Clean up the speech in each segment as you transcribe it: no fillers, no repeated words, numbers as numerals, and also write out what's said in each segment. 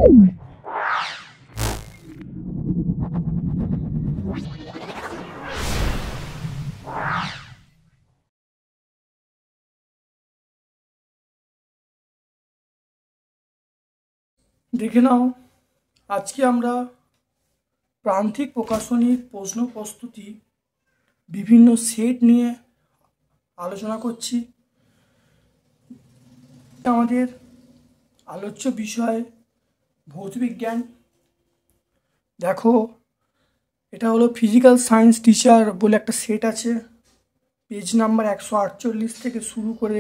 দেখে নাও, আজকে আমরা প্রান্তিক প্রকাশনীর প্রশ্ন প্রস্তুতি বিভিন্ন সেট নিয়ে আলোচনা করছি। আমাদের আলোচ্য বিষয় ভৌতবিজ্ঞান। দেখো, এটা হলো ফিজিক্যাল সায়েন্স টিচার বলে একটা সেট আছে। পেজ নাম্বার 148 থেকে শুরু করে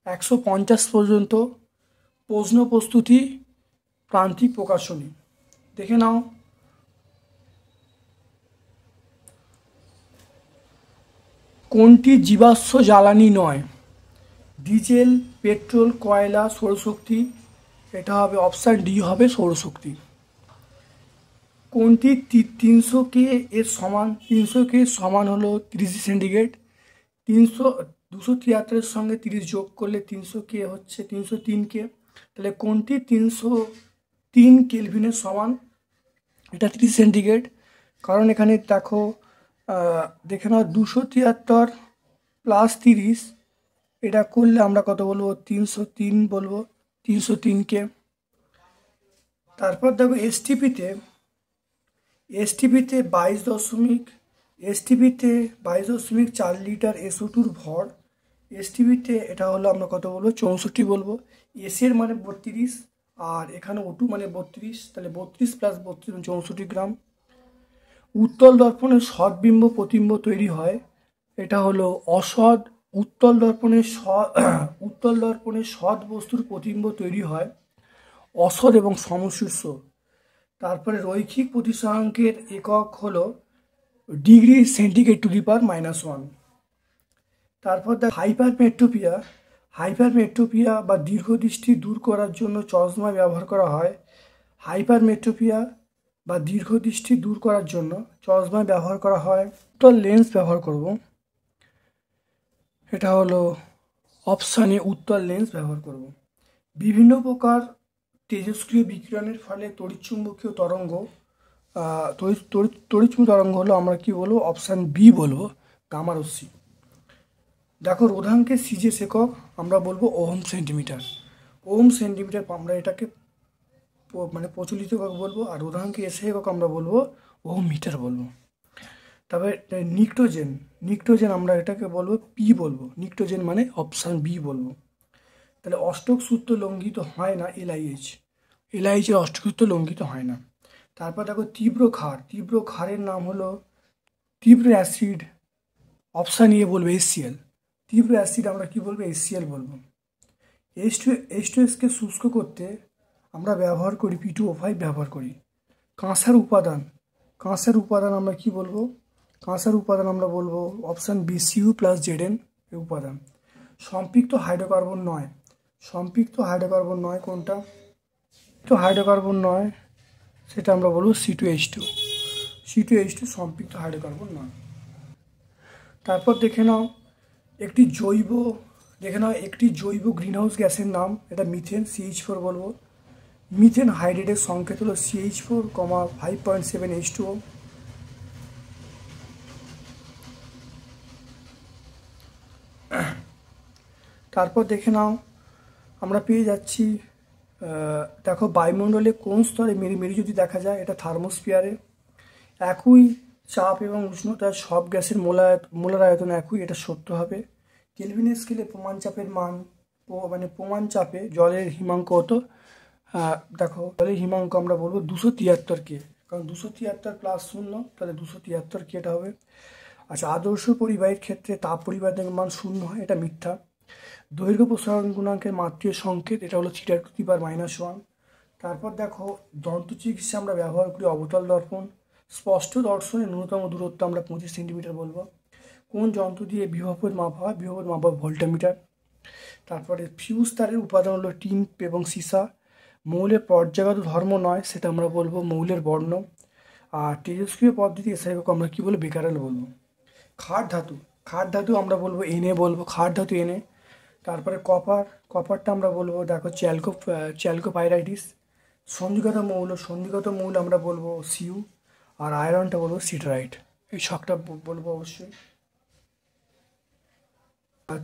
150 পর্যন্ত প্রশ্ন প্রস্তুতি প্রান্তিক প্রকাশনী। দেখে নাও। কোনটি জীবাশ্ম জ্বালানি নয়? ডিজেল, পেট্রোল, কয়লা, সৌরশক্তি। এটা হবে অপশান ডি, হবে সৌরশক্তি। কোনটি 300K এর সমান? 300K সমান হলো 30 সেন্টিগ্রেড। 273 সঙ্গে 30 যোগ করলে 300K হচ্ছে 303K। তাহলে কোনটি 303 কেলভিনের সমান? এটা 30 সেন্টিগ্রেড। কারণ এখানে দেখো, দেখে নাও, 273 প্লাস 30, এটা করলে আমরা কত বলবো? 303 বলবো, 303K। তারপর দেখো এসটিপিতে 22.4 লিটার SO2 ভর। এসটিপিতে এটা হলো আমরা কত বলবো? 64 বলবো। এস এর মানে 32, আর এখানে O2 মানে 32, তাহলে 32 প্লাস 32 64 গ্রাম। উত্তল দর্পণে সৎবিম্ব প্রতিবিম্ব তৈরি হয়। এটা হলো অসৎ। উত্তল দর্পণে সৎ বস্তুর প্রতিবিম্ব তৈরি হয় অসৎ এবং সমশীর্ষ। তারপরে রৈখিক প্রতিসরাঙ্কের একক হলো ডিগ্রি সেন্টিগ্রেড টু দি পাওয়ার -1। তারপর হাইপারমেট্রোপিয়া বা দীর্ঘদৃষ্টি দূর করার জন্য চশমা ব্যবহার করা হয়। হাইপারমেট্রোপিয়া বা দীর্ঘদৃষ্টি দূর করার জন্য চশমা ব্যবহার করা হয়। উত্তল লেন্স ব্যবহার করব। এটা হলো অপশানে উত্তল লেন্স ব্যবহার করব। বিভিন্ন প্রকার তেজস্ক্রিয় বিকিরণের ফলে তড়িৎচুম্বকীয় তরঙ্গ হলো আমরা কি বলবো? অপশান বি বলবো, গামা রশ্মি। দেখো, রোধাঙ্কের সিজেস একক আমরা বলবো ওহম সেন্টিমিটার। আমরা এটাকে মানে প্রচলিত একক বলবো, আর রোধাঙ্কের এসে একক আমরা বলবো ওহম মিটার বলবো। তবে নিকটোজেন আমরা এটাকে বলবো পি বলবো। নিকটোজেন মানে অপশান বি বলবো। তাহলে অষ্টক সূত্র লঙ্ঘিত হয় না এলআইএইচের অষ্টক সূত্র লঙ্ঘিত হয় না। তারপর দেখো তীব্র ক্ষারের নাম হলো তীব্র অ্যাসিড। অপশান এ বলবো HCl। তীব্র অ্যাসিড আমরা কি বলবো? HCl বলবো। H2Sকে শুষ্ক করতে আমরা ব্যবহার করি P2O5 ব্যবহার করি। কাঁসার উপাদান আমরা কি বলবো? কাঁসার উপাদান আমরা বলবো অপশান বি, Cu+Zn এই উপাদান। সম্পৃক্ত হাইড্রোকার্বন নয় কোনটা? তো হাইড্রোকার্বন নয়, সেটা আমরা বলবো C2H2 সম্পৃক্ত হাইড্রোকার্বন নয়। তারপর দেখে নাও একটি জৈব গ্রিনহাউস গ্যাসের নাম। এটা মিথেন, CH4 বলবো। মিথেন হাইড্রেটের সংকেত হলো CH4, 5.7 H2O। তারপর দেখে নাও, আমরা পেয়ে যাচ্ছি, দেখো বায়ুমণ্ডলে কোন স্তরে মেরু যদি দেখা যায়? এটা থার্মোস্ফিয়ারে। একই চাপ এবং উষ্ণতায় সব গ্যাসের মোলার আয়তন একই, এটা সত্য হবে। কেলভিনের স্কেলে প্রমাণ চাপের মান, মানে প্রমাণ চাপে জলের হিমাঙ্ক হতো, দেখো জলের হিমাঙ্ক আমরা বলবো 273K, কারণ 273 প্লাস 0, তাহলে 273K এটা হবে। আচ্ছা, আদর্শ পরিবাহীর ক্ষেত্রে তাপ পরিবাহীর মান 0 হয়, এটা মিথ্যা। দৈর্ঘ্য প্রসারণ গুণাঙ্কের মাত্রীয় সংকেত, এটা হলো θ⁻1। তারপর দেখো, দন্ত চিকিৎসা আমরা ব্যবহার করি অবতল দর্পণ। স্পষ্ট দর্শনের ন্যূনতম দূরত্ব আমরা 25 সেন্টিমিটার বলবো। কোন যন্ত্র দিয়ে বিভবের মাপ হয়? বিভবের মাপ হয় ভোল্টামিটার। তারপরে ফিউজ তারের উপাদান হলো টিন এবং সীসা। মৌলের পর্যায়গত ধর্ম নয়, সেটা আমরা বলবো মৌলের বর্ণ। আর তেজস্ক্রিয় পদ্ধতি এসে আমরা কি বলবো? বেকারেল বলবো। ক্ষার ধাতু আমরা বলবো Na বলবো, ক্ষার ধাতু Na। তারপরে কপারটা আমরা বলবো, দেখো চ্যালকোপাইরাইটিস। সন্ধিগত মৌল আমরা বলবো সিউ, আর আয়রনটা বলবো সিটারাইট। এই ছকটা বলবো অবশ্যই। আর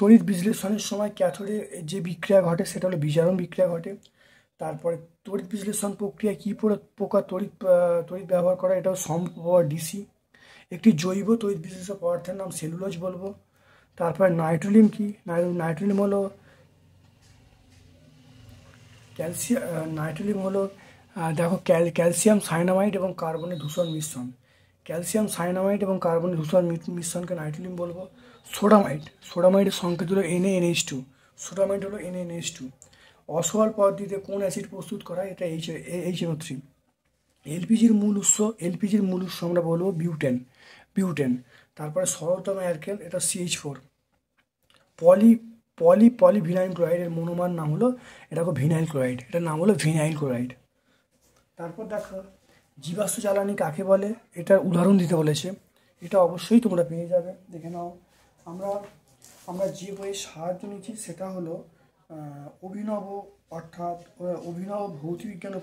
তড়িৎ বিশ্লেষণের সময় ক্যাথোডে যে বিক্রিয়া ঘটে সেটা হলো বিজারণ বিক্রিয়া ঘটে। তারপরে তড়িৎ বিশ্লেষণ প্রক্রিয়ায় কী প্রকার তড়িৎ ব্যবহার করা, এটাও সমপ্রবাহ ডিসি। একটি জৈব তড়িৎ বিশ্লেষক পদার্থের নাম সেলুলোজ বলবো। তারপরে নাইট্রোলিয়াম কি, নাইট্রোলিয়াম হলো নাইট্রোলিয়াম হলো দেখো ক্যালসিয়াম সাইনামাইড এবং কার্বনের ধূসর মিশ্রণ। ক্যালসিয়াম সাইনামাইড এবং কার্বনের ধূসর মিশ্রণকে নাইট্রোলিয়াম বলবো। সোডামাইডের সংকেত হলো NaNH2। সোডামাইড হলো NaNH2। অসওয়াল পদ্ধতিতে কোন অ্যাসিড প্রস্তুত করা হয়? এটা HNO3। এলপিজির মূল উৎস আমরা বলবো বিউটেন। তারপরে সরলতম অ্যালকেন, এটা CH4। পলিভিনাইল ক্লোরাইডের মনোমার নাম হলো, এটা ভিনাইল ক্লোরাইড, এটার নাম হলো ভিনাইল ক্লোরাইড। তারপর দেখো জীবাশ্ম জ্বালানি কাকে বলে, এটার উদাহরণ দিতে বলেছে, এটা অবশ্যই তোমরা পেয়ে যাবে, দেখে নাও। আমরা যে বইয়ের সাহায্য নিচ্ছি সেটা হলো অভিনব ভৌতবিজ্ঞান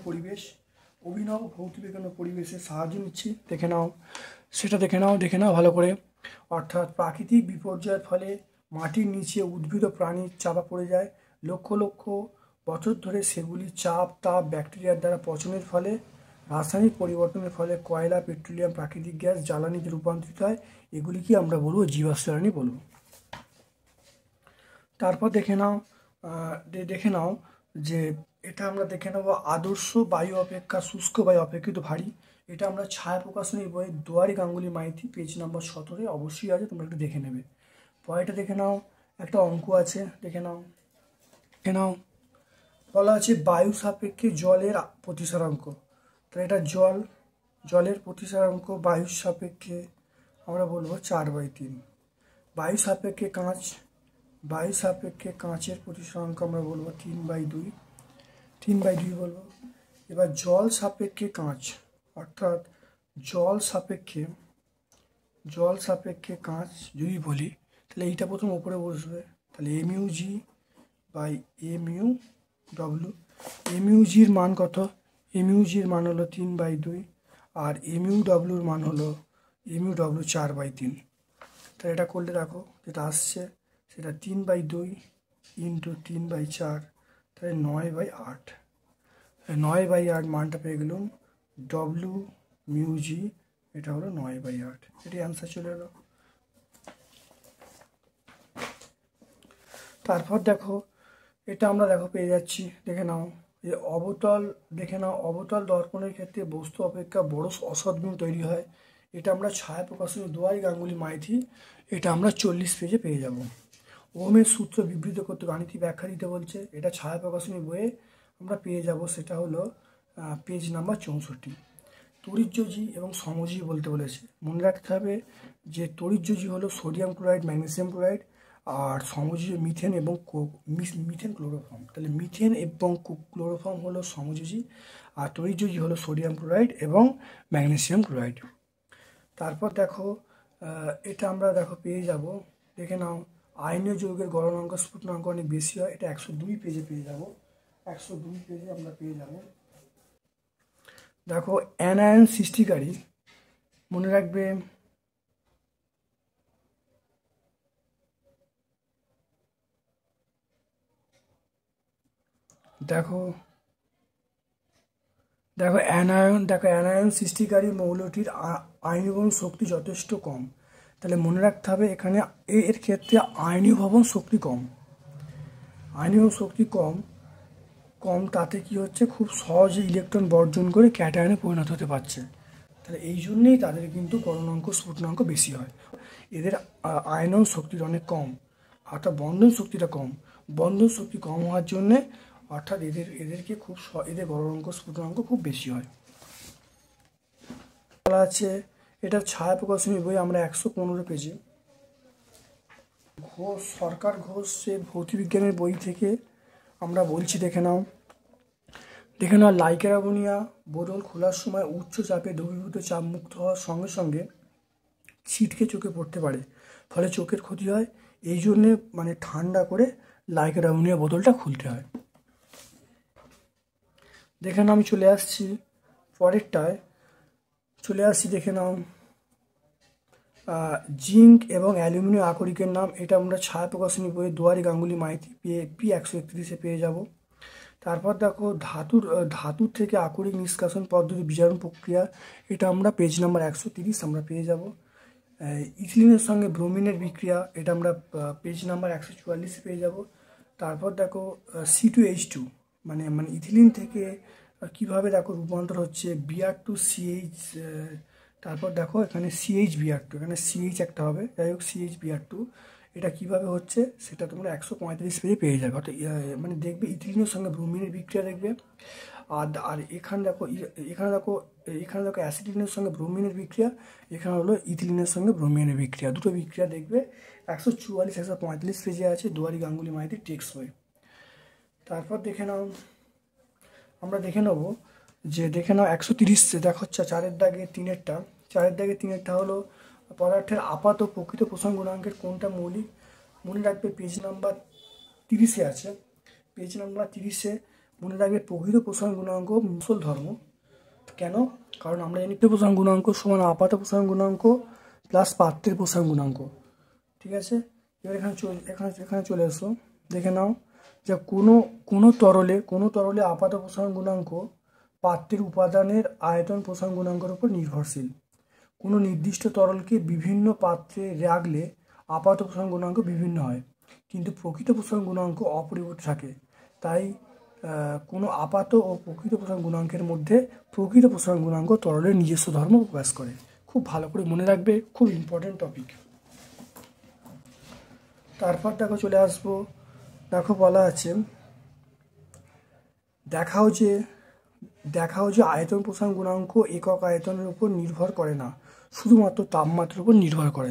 ও পরিবেশের সাহায্য নিচ্ছি, দেখে নাও, সেটা দেখে নাও ভালো করে। অর্থাৎ প্রাকৃতিক বিপর্যয়ের ফলে মাটির নিচে উদ্ভিদ ও প্রাণী চাপা পড়ে যায়, লক্ষ লক্ষ বছর ধরে সেগুলি চাপ, তাপ, ব্যাকটেরিয়ার দ্বারা পচনের ফলে, রাসায়নিক পরিবর্তনের ফলে কয়লা, পেট্রোলিয়াম, প্রাকৃতিক গ্যাস জ্বালানিতে রূপান্তরিত হয়। এগুলিকে আমরা বলবো জীবাশ্ম জ্বালানি বলবো। তারপর দেখে নাও যে এটা আমরা দেখে নেব আদর্শ বায়ু অপেক্ষা শুষ্ক বায়ু অপেক্ষিত ভারী। এটা আমরা ছায়া প্রকাশনী বই দুয়ারি গাঙ্গুলি মাইতি পেজ নাম্বার 17 অবশ্যই আছে, তোমরা একটু দেখে নেবে। পরেরটা দেখে নাও, একটা অঙ্ক আছে, দেখে নাও। বলা আছে বায়ু সাপেক্ষে জলের প্রতিসরাঙ্ক। তাহলে এটা জলের প্রতিসরাঙ্ক বায়ুর সাপেক্ষে আমরা বলবো 4/3। বায়ু সাপেক্ষে কাঁচের প্রতিসরাঙ্ক আমরা বলবো 3/2 বলবো। এবার জল সাপেক্ষে কাঁচ, অর্থাৎ জল সাপেক্ষে কাঁচ যদি বলি, তাহলে এইটা প্রথম উপরে বসবে, তাহলে MUG/MUW। MUGর মান কত? MUGর মান হলো 3/2, আর MUWর মান হলো 4/3। তাহলে এটা করলে দেখো যেটা আসছে সেটা 3/2 ইন্টু 3/4, তাহলে 9/8। 9/8 মানটা পেয়ে গেলাম, WMUG এটা হলো 9/8, এটি অ্যান্সার চলে এলো। তারপর দেখো এটা আমরা পেয়ে যাচ্ছি, দেখে নাও যে অবতল দর্পণের ক্ষেত্রে বস্তু অপেক্ষা বড় অসৎ বিম তৈরি হয়। এটা আমরা ছায়া প্রকাশনী দুয়ারি গাঙ্গুলি মাইতি, এটা আমরা 40 পেজে পেয়ে যাব। ওহমের সূত্র বিবৃত করতে গাণিতিক ব্যাখ্যা দিতে বলছে, এটা ছায়া প্রকাশনী বইয়ে আমরা পেয়ে যাব, সেটা হলো পেজ নাম্বার 64। তড়িৎযোজী এবং সমযোজী বলতে বলেছে, মনে রাখতে হবে যে তড়িৎযোজী হলো সোডিয়াম ক্লোরাইড, ম্যাগনেসিয়াম ক্লোরাইড, আর সমযোজী মিথেন এবং ক্লোরোফর্ম। তাহলে মিথেন এবং ক্লোরোফর্ম হলো সমযোজী, আর তড়িৎযোজী হলো সোডিয়াম ক্লোরাইড এবং ম্যাগনেসিয়াম ক্লোরাইড। তারপর দেখো এটা আমরা পেয়ে যাব, দেখে নাও আয়নীয় যৌগের গলনাঙ্ক স্ফুটনাঙ্ক অনেক বেশি হয়, এটা 102 পেজে পেয়ে যাব। 102 পেজে আমরা পেয়ে যাব। দেখো অ্যানায়ন সৃষ্টিকারী, মনে রাখবে অ্যানায়ন সৃষ্টিকারী মৌলটির আয়নীভবন শক্তি যথেষ্ট কম। তাহলে মনে রাখতে হবে এখানে এর ক্ষেত্রে আয়নীভবন শক্তি কম, তাতে কি হচ্ছে, খুব সহজে ইলেকট্রন বর্জন করে ক্যাটায়নে পরিণত হতে পারছে। তাহলে এই জন্যেই তাদের কিন্তু গলনাঙ্ক স্ফুটনাঙ্ক বেশি হয়। এদের আয়নন শক্তিটা অনেক কম, অর্থাৎ বন্ধন শক্তিটা কম। বন্ধন শক্তি কম হওয়ার জন্যে অর্থাৎ এদেরকে এদের গলনাঙ্ক স্ফুটনাঙ্ক খুব বেশি হয়। বলা আছে এটা ছায়া প্রকাশনী বই আমরা 115 পেজে, সরকার ঘোষের ভৌতবিজ্ঞানের বই থেকে আমরা বলছি, দেখে নাও লাইকের অ্যামোনিয়া বোতল খোলার সময় উচ্চ চাপে দ্রবীভূত চাপ মুক্ত হওয়ার সঙ্গে সঙ্গে ছিটকে চোখে পড়তে পারে, ফলে চোখের ক্ষতি হয়। এই জন্যে ঠান্ডা করে লাইকের অ্যামোনিয়া বোতলটা খুলতে হয়। দেখে নাও আমি চলে আসছি পরেরটায়, চলে আসছি দেখে নাও জিঙ্ক এবং অ্যালুমিনিয়াম আকরিকের নাম। এটা আমরা ছায়া প্রকাশনী বইয়ে দুয়ারি গাঙ্গুলি মাইতি P131 পেয়ে যাব। তারপর দেখো ধাতুর থেকে আকরিক নিষ্কাশন পদ্ধতি বিজারণ প্রক্রিয়া, এটা আমরা পেজ নাম্বার 130 আমরা পেয়ে যাব। ইথিলিনের সঙ্গে ব্রোমিনের বিক্রিয়া, এটা আমরা পেজ নাম্বার 144 পেয়ে যাব। তারপর দেখো C2H2 মানে ইথিলিন থেকে কিভাবে দেখো রূপান্তর হচ্ছে Br2CH। তারপর দেখো এখানে CH Br2, এখানে CH একটা হবে, যাই হোক CH Br2 এটা কিভাবে হচ্ছে সেটা তোমরা 135 পেজে পেয়ে যাবে। অর্থাৎ মানে দেখবে ইথিলিনের সঙ্গে ব্রোমিনের বিক্রিয়া দেখবে। আর এখানে দেখো অ্যাসিটিলিনের সঙ্গে ব্রোমিনের বিক্রিয়া, এখানে হলো ইথিলিনের সঙ্গে ব্রোমিনের বিক্রিয়া। দুটো বিক্রিয়া দেখবে 144-145 পেজে আছে দুয়ারি গাঙ্গুলি মাইতির টেক্সট বই। তারপর আমরা দেখে নেব যে 130 দেখাচ্ছে 4-এর দাগে 3-এরটা। 4-এর দাগে 3-এরটা হলো পদার্থের আপাত ও প্রকৃত প্রসারণ গুণাঙ্কের কোনটা মৌলিক। মনে রাখবে পেজ নাম্বার 30-এ আছে। পেজ নাম্বার 30-এ মনে রাখবে প্রকৃত প্রসারণ গুণাঙ্ক মুসল ধর্ম। কেন? কারণ আমরা জানি প্রসারণ গুণাঙ্ক সমান আপাত প্রসারণ গুণাঙ্ক প্লাস পাত্রের প্রসারণ গুণাঙ্ক। ঠিক আছে, এবার এখানে চলে এসো, দেখে নাও যে কোনো তরলে আপাত প্রসারণ গুণাঙ্ক পাত্রের উপাদানের আয়তন প্রসারণ গুণাঙ্কের উপর নির্ভরশীল। কোনো নির্দিষ্ট তরলকে বিভিন্ন পাত্রে রাখলে আপাত প্রসারণ গুণাঙ্ক বিভিন্ন হয়, কিন্তু প্রকৃত প্রসারণ গুণাঙ্ক অপরিবর্তিত থাকে। তাই কোনো আপাত ও প্রকৃত প্রসারণ গুণাঙ্কের মধ্যে প্রকৃত প্রসারণ গুণাঙ্ক তরলের নিজস্ব ধর্ম প্রকাশ করে। খুব ভালো করে মনে রাখবে, খুব ইম্পর্টেন্ট টপিক। তারপর চলে আসবো, দেখো বলা আছে দেখাও যে আয়তন প্রসারণ গুণাঙ্ক একক আয়তনের উপর নির্ভর করে না, শুধুমাত্র তাপমাত্রার উপর নির্ভর করে।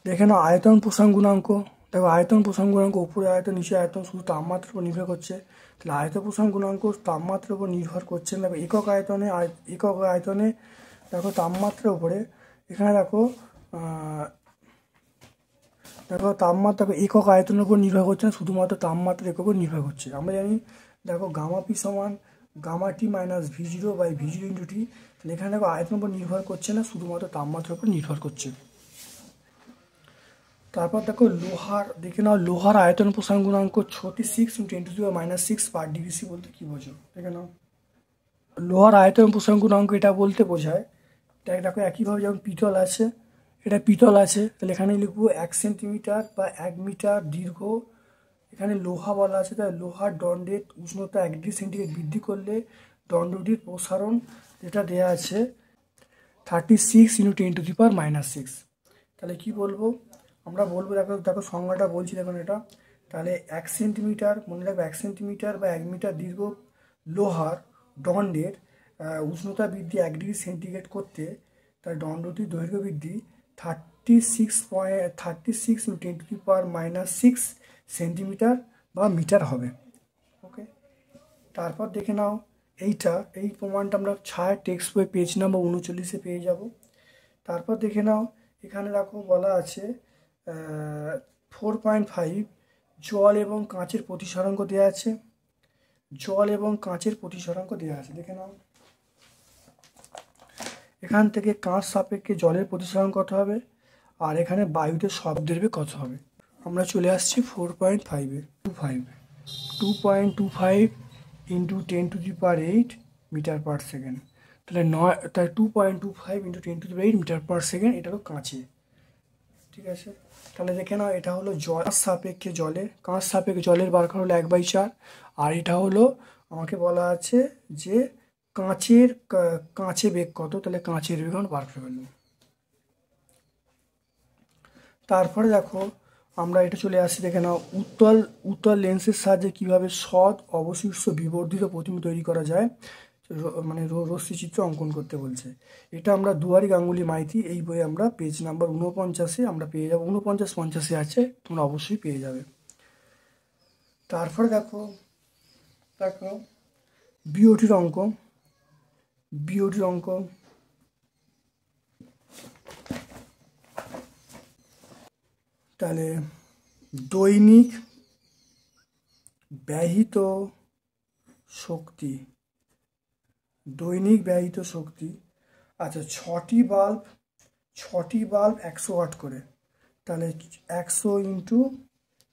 দেখে নাও আয়তন প্রসারণ গুণাঙ্ক। দেখো আয়তন প্রসারণ গুণাঙ্ক উপরে আয়তন নিচে আয়তন শুধু তাপমাত্রার উপর নির্ভর করছে। তাহলে আয়তন প্রসারণ গুণাঙ্ক তাপমাত্রার উপর নির্ভর করছে না। একক আয়তনে দেখো তাপমাত্রার উপরে, এখানে দেখো তাপমাত্রা একক আয়তনের উপর নির্ভর করছে না, শুধুমাত্র তাপমাত্রার এককের উপর নির্ভর করছে। আমরা জানি দেখো গামা পি সমান gamma T minus V0/V0 × T। তাহলে এখানে দেখো আয়তনের উপর নির্ভর করছে না, শুধুমাত্র তাপমাত্রার উপর নির্ভর করছে। তারপর দেখো লোহার আয়তন প্রসারণ গুণাঙ্ক 36 × 10⁻⁶ পার ডিগ্রি সি বলতে কি বোঝো? দেখে নাও লোহার আয়তন প্রসারণ গুণাঙ্ক এটা বলতে বোঝায়, দেখো একইভাবে যেমন পিতল আছে, এটা পিতল আছে, তাহলে এখানে লিখবো 1 সেন্টিমিটার বা 1 মিটার দীর্ঘ। এখানে লোহা বলা আছে, তাই লোহার দণ্ডের উষ্ণতা 1 ডিগ্রি সেন্টিগ্রেড বৃদ্ধি করলে দণ্ডটির প্রসারণ যেটা দেওয়া আছে 36 × 10⁻⁶। তাহলে কি বলবো? আমরা বলবো দেখো সংজ্ঞাটা বলছি, দেখুন এটা। তাহলে 1 সেন্টিমিটার, মনে রাখবে 1 সেন্টিমিটার বা 1 মিটার দীর্ঘ লোহার দণ্ডের উষ্ণতা বৃদ্ধি 1 ডিগ্রি সেন্টিগ্রেড করতে তার দণ্ডটির দৈর্ঘ্য বৃদ্ধি 36 × 10⁻⁶ সেন্টিমিটার বা মিটার হবে। ওকে, তারপর দেখে নাও এই প্রমাণটা আমরা ছায়া টেক্সট বই পেজ নাম্বার 39-এ পেয়ে যাব। তারপর দেখে নাও এখানে দেখো বলা আছে 4.5 জল এবং কাঁচের প্রতিসরাঙ্ক দেওয়া আছে। দেখে নাও এখান থেকে কাঁচ সাপেক্ষে জলের প্রতিসরণ কত হবে, আর এখানে বায়ুতে শব্দের বেগ কত হবে। আমরা চলে আসছি 4.5-এ 2.25 × 10⁸ মিটার/সেকেন্ড। তাহলে 2.25 × 10⁸ মিটার/সেকেন্ড, এটা হলো কাঁচে। ঠিক আছে, তাহলে দেখে নাও এটা হলো কাঁচ সাপেক্ষে জলের বার করা হলো 1/4। আর এটা হলো আমাকে বলা আছে যে কাঁচে বেগ কত, তাহলে কাঁচের বেগ আমরা বার করে ফেলবো। তারপরে দেখো আমরা এটা চলে আসছি, দেখে নাও উত্তল লেন্সের সাহায্যে কিভাবে সৎ অবশিষ্ট বিবর্ধিত প্রতিমা তৈরি করা যায়, মানে রশ্মিচিত্র অঙ্কন করতে বলছে। এটা আমরা দুয়ারি গাঙ্গুলি মাইতি এই বইয়ে আমরা পেজ নাম্বার 49-এ আমরা পেয়ে যাবো। 49-50-এ আছে, তোমরা অবশ্যই পেয়ে যাবে। তারপরে দেখো বিওটির অঙ্ক। তাহলে দৈনিক ব্যয়িত শক্তি দৈনিক ব্যয়িত শক্তি। আচ্ছা, ছটি বাল্ব 100 ওয়াট করে, তাহলে 100 ইন্টু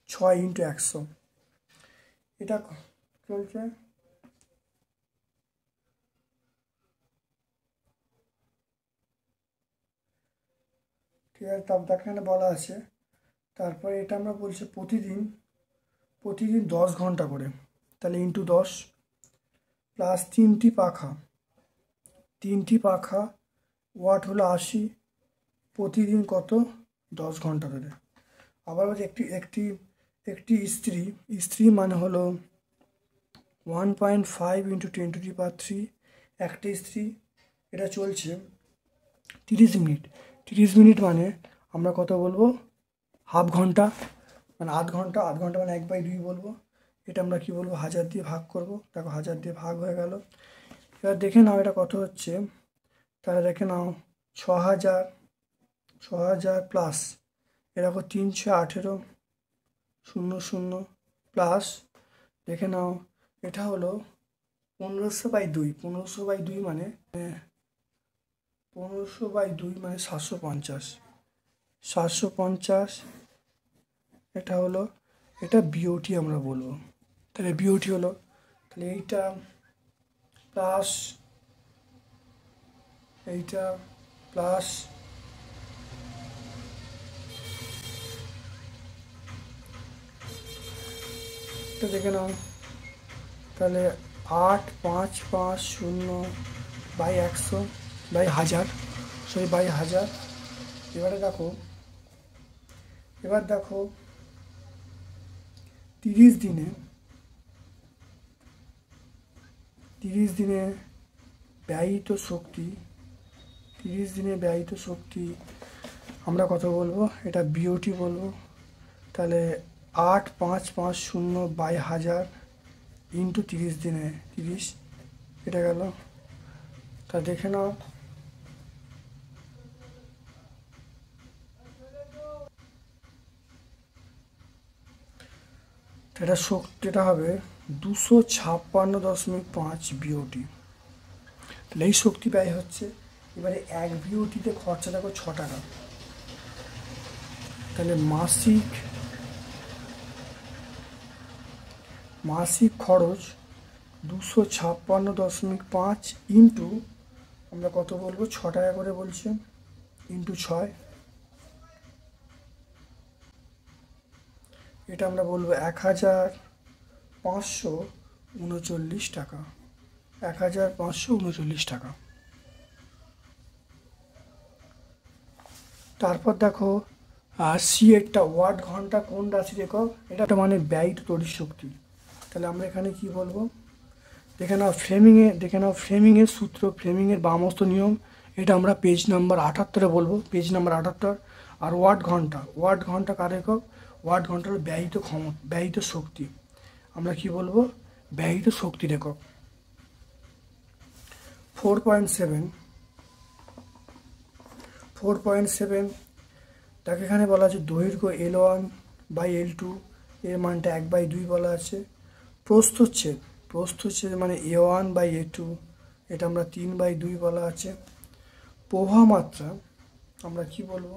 6 ইন্টু 100, এটা চলছে। ঠিক আছে, তারপর এখানে বলা আছে, তারপরে এটা আমরা বলছি প্রতিদিন 10 ঘন্টা করে, তাহলে ইন্টু 10 প্লাস 3টি পাখা ওয়াট হলো 80, প্রতিদিন কত? 10 ঘন্টা ধরে। আবার বলছে একটি ইস্ত্রি মানে হলো 1.5 ইন্টু 10⁻³ একটা ইস্ত্রি, এটা চলছে 30 মিনিট। 30 মিনিট মানে আমরা কত বলবো? হাফ ঘন্টা, মানে আধ ঘন্টা মানে 1/2 বলবো। এটা আমরা কি বলবো? 1000 দিয়ে ভাগ করব। দেখো 1000 দিয়ে ভাগ হয়ে গেল। এবার দেখে নাও এটা কত হচ্ছে, তাহলে দেখে নাও 6000 প্লাস এরকম 318 00 প্লাস দেখে নাও এটা হলো 1500/2। 1500/2 মানে 750। এটা হলো, এটা বিওটি আমরা বলবো। তাহলে বিওটি হলো, তাহলে এইটা প্লাস এইটা প্লাস এটা দেখে নাও, তাহলে 8550/100/1000। এবার দেখো 30 দিনে ব্যয়িত শক্তি আমরা কত বলবো? এটা বিওটি বলবো। তাহলে 8550/1000 ইন্টু 30 দিনে 30, এটা গেল। তা দেখে নাও, এটা শক্তিটা হবে 256.5 বিওটি। তাহলে এই শক্তি ব্যয় হচ্ছে। এবারে 1 বিওটিতে খরচা দেখো 6 টাকা, তাহলে মাসিক খরচ 256.5 ইন্টু আমরা কত বলবো? 6 টাকা করে বলছে, ইন্টু 6, এটা আমরা বলবো 1539 টাকা। 1539 টাকা। তারপর দেখো C8টা ওয়াট ঘন্টা কোন রাশির একক? এটা মানে ব্যয়িত তড়িৎ শক্তি। তাহলে আমরা এখানে কি বলবো? দেখে নাও ফ্রেমিংয়ের সূত্র, ফ্রেমিংয়ের বামস্ত নিয়ম, এটা আমরা পেজ নাম্বার 78-এ বলবো, পেজ নাম্বার 78। আর ওয়াট ঘন্টা কার একক? ওয়াট ঘন্টা হলো ব্যয়িত শক্তি। আমরা কি বলবো? ব্যয়িত শক্তির একক। 4.7 তাকে এখানে বলা আছে দৈর্ঘ্য L1/L2, এর মানটা 1/2 বলা আছে। প্রস্থচ্ছেদ মানে A1/A2, এটা আমরা 3/2 বলা আছে। প্রবাহ মাত্রা আমরা কি বলবো?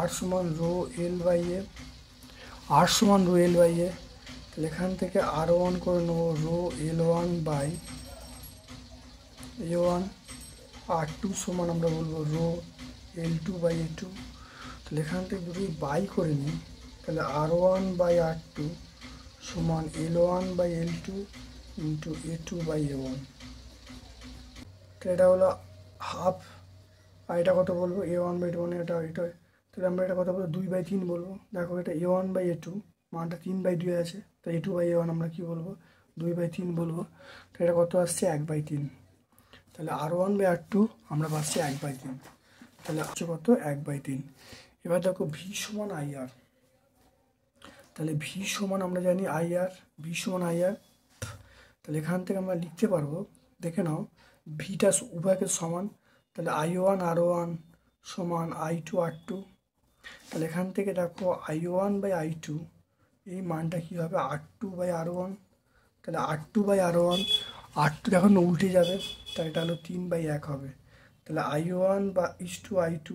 8 সমান রো L/A, 8 সমান রো L/A। তাহলে এখান থেকে R1 করে নেবো রো L1/A1, R2 সমান আমরা বলবো রো L2/A2। তাহলে এখান থেকে যদি বাই করে নিই, তাহলে R1/R2 সমান L1/L2 ইন্টু A2/A1। তো এটা হলো হাফ। আর এটা কত বলবো? A1/A2 মানে এটা। তাহলে আমরা এটা কত বলবো? 2/3 বলবো। দেখো এটা A1/A2 মানটা 3/2 আছে, তো A2/A1 আমরা কি বলবো? 2/3 বলবো। তো এটা কত আসছে? 1/3। তাহলে R1/R2 আমরা পাচ্ছি 1/3, তাহলে হচ্ছে কত? 1/3। এবার দেখো V সমান IR। তাহলে V সমান আমরা জানি IR, V সমান IR। তাহলে এখান থেকে আমরা লিখতে পারবো, দেখে নাও ভিটা উভয়কে সমান, তাহলে I1 R1 সমান I2R2। তাহলে এখান থেকে দেখো I1/I2 এই মানটা কী হবে R2/R1। তাহলে R2/R1, R2 এখন উল্টে যাবে, তাহলে এটা হলো 3/1 হবে। তাহলে I1/I2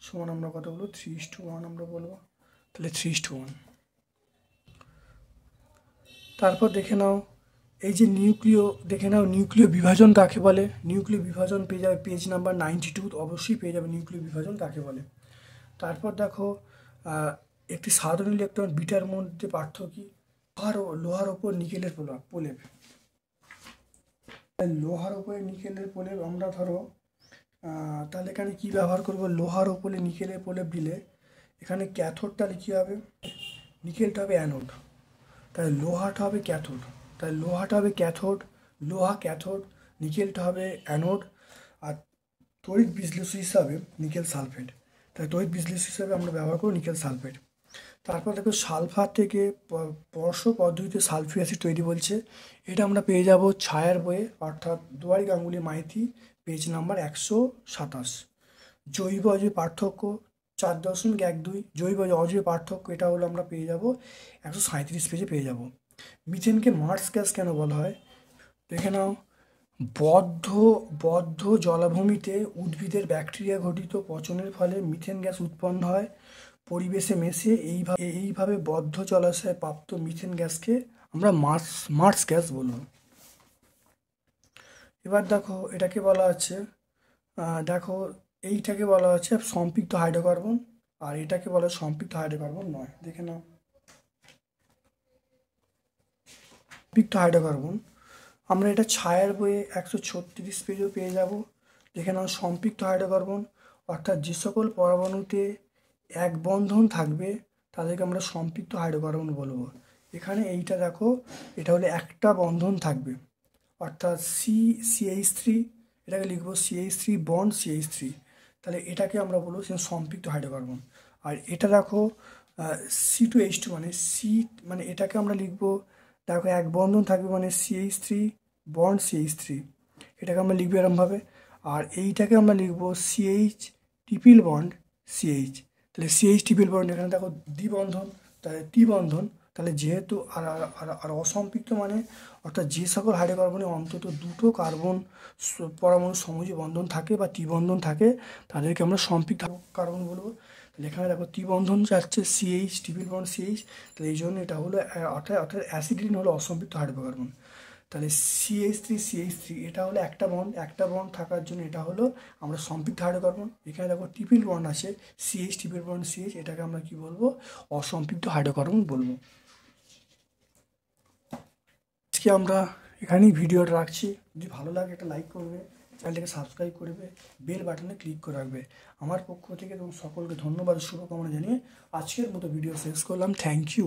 সমান আমরা কত বলবো 3:1 আমরা বলবো। তাহলে 3:1। তারপর দেখে নাও এই যে নিউক্লিয় বিভাজন কাকে বলে। নিউক্লিয় বিভাজন পেয়ে যাবে পেজ নাম্বার 92, অবশ্যই পেয়ে যাবে নিউক্লিয় বিভাজন কাকে বলে। তারপর দেখো একটি সাধারণ ইলেকট্রন বিটার মধ্যে পার্থক্য কি। লোহার ওপর নিকেলের প্রলেপ। লোহার ওপরে নিকেলের প্রলেপ আমরা ধরো তাহলে এখানে কি ব্যবহার করব, লোহার ওপরে নিকেলের প্রলেপ দিলে এখানে ক্যাথোডটা কী হবে, নিকেলটা হবে অ্যানোড, তাহলে লোহাটা হবে ক্যাথোড। তাহলে লোহাটা হবে ক্যাথোড, লোহা ক্যাথোড, নিকেলটা হবে অ্যানোড। আর তড়িৎ বিশ্লেষক হিসাবে নিকেল সালফেট, তাই তড়িৎ বিশ্লেষক হিসাবে আমরা ব্যবহার করব নিকেল সালফেট। তারপর দেখো সালফার থেকে পরশ পদ্ধতিতে সালফিক অ্যাসিড তৈরি বলছে। এটা আমরা পেয়ে যাব ছায়ার বইয়ে, অর্থাৎ দুয়ারি গাঙ্গুলি মাইতি পেজ নাম্বার 127। জৈব অজৈব পার্থক্য 4.12, জৈব অজৈব পার্থক্য এটা হলো আমরা পেয়ে যাব 137 পেজে পেয়ে যাব। মিথেনকে মার্স গ্যাস কেন বলা হয় দেখে নাও। বদ্ধ জলাভূমিতে উদ্ভিদের ব্যাকটেরিয়া ঘটিত পচনের ফলে মিথেন গ্যাস উৎপন্ন হয়। পরিবেশে মেশে এইভাবে বদ্ধ জলাশয়ে প্রাপ্ত মিথেন গ্যাসকে আমরা মার্স গ্যাস বলব। এবার দেখো এটাকে বলা আছে, দেখো এইটাকে বলা হচ্ছে সম্পৃক্ত হাইড্রোকার্বন, আর এটাকে বলা সম্পৃক্ত হাইড্রোকার্বন নয়। দেখে নাও সম্পৃক্ত হাইড্রোকার্বন আমরা এটা ছায়ার বইয়ে 136 পেজও পেয়ে যাব। দেখে নাও সম্পৃক্ত হাইড্রোকার্বন অর্থাৎ যে সকল পরমাণুতে এক বন্ধন থাকবে তাদেরকে আমরা সম্পৃক্ত হাইড্রোকার্বন বলবো। এখানে এইটা দেখো এটা হলে একটা বন্ধন থাকবে, অর্থাৎ CH3, এটাকে লিখবো CH3 বন্ড CH3, তাহলে এটাকে আমরা বলবো সম্পৃক্ত হাইড্রোকার্বন। আর এটা দেখো C2H2 মানে এটাকে আমরা লিখবো, দেখো এক বন্ধন থাকবে মানে CH3 বন্ড CH3, এটাকে আমরা লিখবো এরমভাবে। আর এইটাকে আমরা লিখবো CH ট্রিপল বন্ড CH, তাহলে CH ট্রিপল বন্ড এখানে দেখো দ্বিবন্ধন, তাহলে ত্রিবন্ধন। তাহলে যেহেতু আর অসম্পৃক্ত মানে অর্থাৎ যে সকল হাইড্রোকার্বনে অন্তত দুটো কার্বন পরমাণু সমযোজী বন্ধন থাকে বা ত্রিবন্ধন থাকে তাদেরকে আমরা সম্পৃক্ত কার্বন বলবো। তাহলে এখানে দেখো ত্রিবন্ধন যাচ্ছে CH ট্রিপল বন্ড CH, তাহলে এই জন্য এটা হলো অর্থাৎ অ্যাসিডিন হলো অসম্পৃক্ত হাইড্রোকার্বন। তাহলে CH3 এটা হলো একটা বন্ড থাকার জন্য এটা হলো আমরা সম্পৃক্ত হাইড্রোকার্বন। এখানে দেখো ট্রিপল বন্ড আছে CH ট্রিপল বন্ড CH, এটাকে আমরা কি বলবো অসম্পৃক্ত হাইড্রোকার্বন বলবো। আজকে আমরা এখানেই ভিডিওটা রাখছি। যদি ভালো লাগে একটা লাইক করবে, চ্যানেলটাকে সাবস্ক্রাইব করবে, বেল বাটনে ক্লিক করে রাখবে। আমার পক্ষ থেকে সকলকে ধন্যবাদ শুভকামনা জানিয়ে আজকের মতো ভিডিও শেষ করলাম। Thank you.